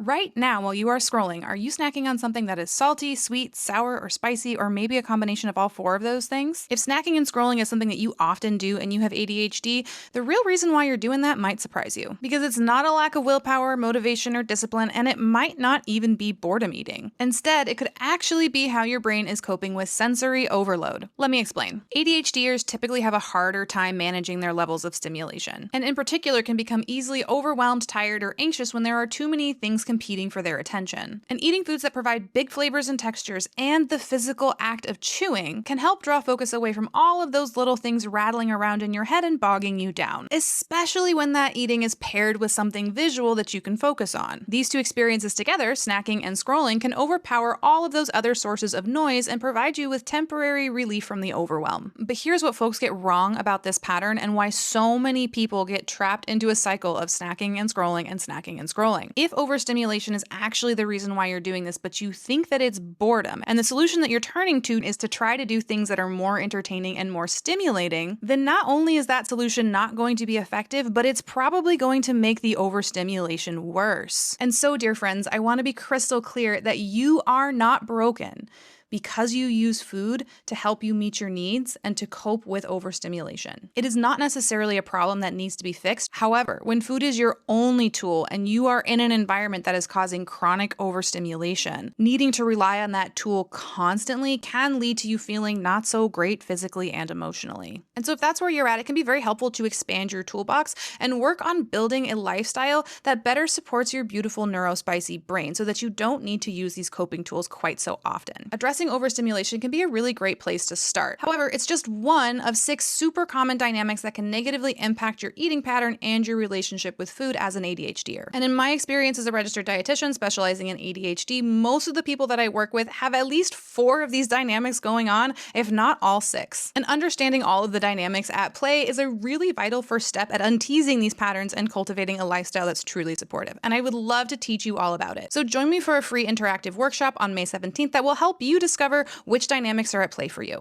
Right now, while you are scrolling, are you snacking on something that is salty, sweet, sour, or spicy, or maybe a combination of all four of those things? If snacking and scrolling is something that you often do and you have ADHD, the real reason why you're doing that might surprise you. Because it's not a lack of willpower, motivation, or discipline, and it might not even be boredom eating. Instead, it could actually be how your brain is coping with sensory overload. Let me explain. ADHDers typically have a harder time managing their levels of stimulation, and in particular can become easily overwhelmed, tired, or anxious when there are too many things competing for their attention. And eating foods that provide big flavors and textures and the physical act of chewing can help draw focus away from all of those little things rattling around in your head and bogging you down, especially when that eating is paired with something visual that you can focus on. These two experiences together, snacking and scrolling, can overpower all of those other sources of noise and provide you with temporary relief from the overwhelm. But here's what folks get wrong about this pattern and why so many people get trapped into a cycle of snacking and scrolling and snacking and scrolling. If overstimulation is actually the reason why you're doing this, but you think that it's boredom, and the solution that you're turning to is to try to do things that are more entertaining and more stimulating, then not only is that solution not going to be effective, but it's probably going to make the overstimulation worse. And so, dear friends, I want to be crystal clear that you are not broken because you use food to help you meet your needs and to cope with overstimulation. It is not necessarily a problem that needs to be fixed. However, when food is your only tool and you are in an environment that is causing chronic overstimulation, needing to rely on that tool constantly can lead to you feeling not so great physically and emotionally. And so if that's where you're at, it can be very helpful to expand your toolbox and work on building a lifestyle that better supports your beautiful neurospicy brain so that you don't need to use these coping tools quite so often. Addressing overstimulation can be a really great place to start. However, it's just one of 6 super common dynamics that can negatively impact your eating pattern and your relationship with food as an ADHDer. And in my experience as a registered dietitian specializing in ADHD, most of the people that I work with have at least 4 of these dynamics going on, if not all 6. And understanding all of the dynamics at play is a really vital first step at unteasing these patterns and cultivating a lifestyle that's truly supportive. And I would love to teach you all about it. So join me for a free interactive workshop on May 17th that will help you discover which dynamics are at play for you.